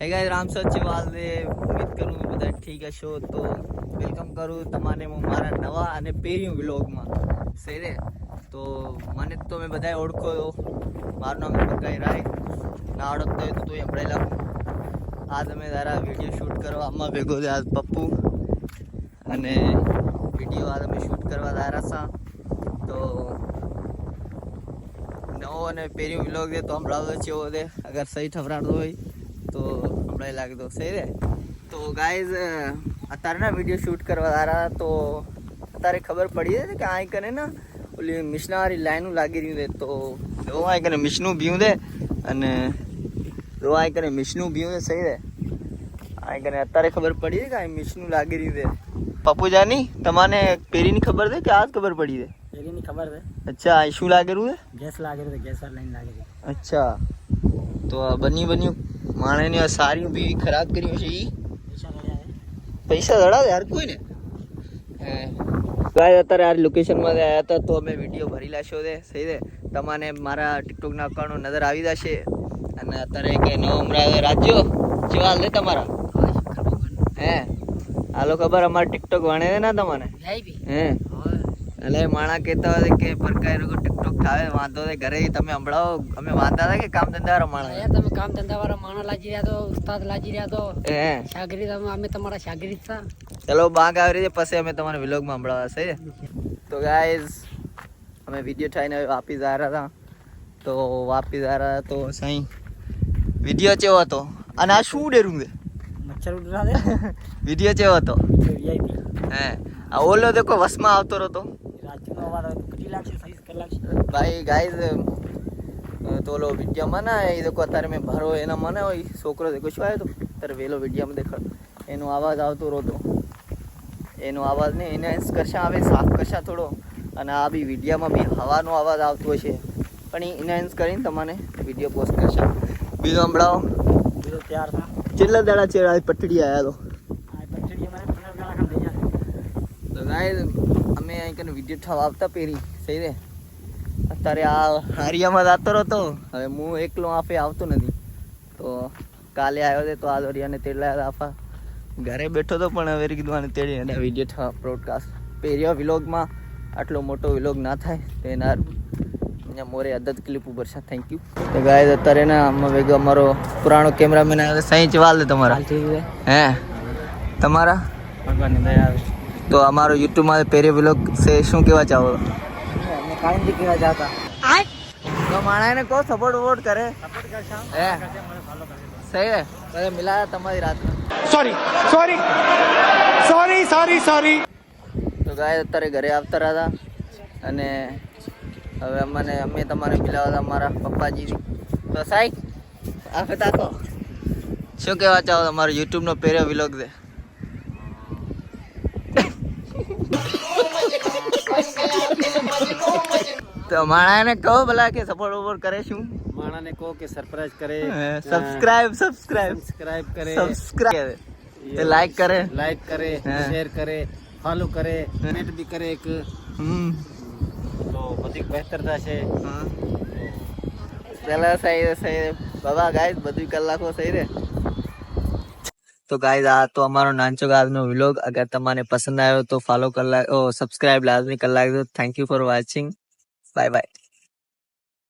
હે ગાઈસ રામ સચિવાલ દે ઉમ્મીદ કરું બધા ઠીક હશો તો વેલકમ કરું તમારે હું મારા નવા અને પહેર્યું વ્લોગમાં સહી રે તો મને તો તમે બધાએ ઓળખો મારું નામ બકાઈ રાય ના ઓળખતો હોય તો સંભળાયેલા આજ અમે તારા વિડીયો શૂટ કરવા આમાં ભેગો છે આજ પપ્પુ અને વિડીયો આજ અમે શૂટ કરવા તારા સા તો નવો અને પહેર્યું વ્લોગ દે તો સંભળાવતો છે એવો દે અગર સહી ઠવરાડતો હોય તો હમણાં લાગતો સહી રે તો ગાઈઝ અત્યારના વિડીયો શૂટ કરવા તારા તો અત્યારે ખબર પડી છે કે આ કને ને ઓલી મિશનાવાળી લાઈનું લાગી રહ્યું છે તો જો આ કને મિશનું ભીયું દે અને જો આ કને મિશનું ભીયું છે સહી રે આ કને અત્યારે ખબર પડી છે કે આ મિશનું લાગી રહ્યું છે પપ્પુજાની તમને પેરીની ખબર છે કે આજ ખબર પડી છે પેરીની ખબર છે અચ્છા આ શું લાગેલું છે ગેસ લાગેલું છે ગેસ લાઈન લાગેલી અચ્છા તો બની માણેને સારી બી ખરાબ કર્યું છે ઈ પૈસા દડાવે યાર કોઈ ને ગાઈસ અત્યારે આ લોકેશનમાં આવ્યા હતા તો અમે વિડીયો ભરી લાશો છે સહી છે તમને મારા ટિકટોકના અકાઉન્ટ નજર આવી જશે અને અત્યારે કે નવો રાજ્યો જેવા લે તમારા હે હાલો ખબર અમારે ટિકટોક વણે છે ને તમને હે એટલે માણા કહેતા હોય કે પરકાય લોકો ટિકટોક ખાવે વાંધો છે ઘરે તમે સંભળાવો અમે વાંધા હતા કે કામ ધંધા વાળા માણા યાર તમે કામ ધંધા વાળા માણા લાગી રહ્યા તો ઉસ્તાદ લાગી રહ્યા તો હે શાગરીદ અમે તમારા શાગરીદ હતા ચલો બાગ આવી રહી છે પછી અમે તમારા વ્લોગમાં સંભળાવવા છે તો ગાઈઝ અમે વિડીયો થઈને વાપી જા રહ્યા હતા તો વાપી જા રહ્યા તો સહી વિડીયો ચેવો હતો અને આ શું ડેરું છે મચ્છર ઉડરા દે વિડીયો ચેવો હતો વીઆઈપી હે આ ઓલો દેખો વસમાં આવતો રહ્યો રાજનો અવાજ આવે તો કેટલી લાગશે 30 કલાક ભાઈ ગાઈઝ તો ઓલો વિડીયોમાં ના એ દેખો અત્યારે મેં ભરો એના મને હોય છોકરો દેખો શું આવ્યો તો અત્યારે વેલો વિડીયોમાં દેખાડ એનો અવાજ આવતો રહ્યો એનો અવાજ ને એને કરશા આવે સાફ કરશા થોડો અને આ બી વિડીયોમાં બી હવાનો અવાજ આવતો હશે પણ એ ઇન્હાન્સ કરીને તમને વિડીયો પોસ્ટ કરશા બીજો સંભળાવો બીજો તૈયાર થા કેટલા દાડા ચેડા પટડી આવ્યા તો આ પટડી અમારે 15 કલાક આમ થઈ જાય તો ગાઈઝ અમે અહીં કને વિડીયો ઠાવ આવતા પહેરી સહી રે અત્યારે આ હરિયામાં જતો રહ્યો હવે હું એકલો આપે આવતો નથી તો કાલે આવ્યો છે તો આ હરિયાને તેડલા આફા ઘરે બેઠો તો પણ હવે કીધું આને તેડી અને વિડીયો બ્રોડકાસ્ટ પહેર્યો વિલોગમાં આટલો મોટો વિલોગ ના થાય તો એના અહીંયા મોરે અદદ ક્લિપ ઉપર છે થેન્ક યુ તો ગાઈઝ અત્યારે ને આમાં ભેગો અમારો પુરાણો કેમેરામેન આવે સહી ચવાલ દે તમારા હે તમારા ભગવાનની દયા આવે તો અમારો યુટ્યુબમાં પહેર્યો વિલોગ છે શું કહેવા ચાહો અમે કાઈ નથી કહેવા ચાહતા તો માણાને કહો સપોર્ટ વોટ કરે સપોર્ટ કરશા હે મને ફોલો કરજો સહી હે તો મિલાયા તમારી રાત સોરી તો ગાય અત્યારે ઘરે આવતા રહ્યા અને હવે અમે તમારે મિલાવા હતા મારા પપ્પાજી તો સાહેબ આ તાકો શું કહેવા ચાહો તમારો યુટ્યુબનો પહેર્યો વિલોગ છે તો માણાને કહો ભલા કે સપોર્ટ વપોર્ટ કરે શું માણાને કહો કે સરપ્રાઈઝ કરે સબસ્ક્રાઇબ કરે લાઈક કરે શેર કરે ફોલો કરે કમેન્ટ બી કરે એક તો બધી બહેતર થશે ચલો સહી બાબા ગાઈઝ બધું કલાકો સહી રે તો ગાઈઝ આ તો અમારો નાનચો ગાજનો વ્લોગ અગર તમને પસંદ આવ્યો તો ફોલો કરી સબસ્ક્રાઇબ લાજમી કરી લાગજો thank you for watching bye by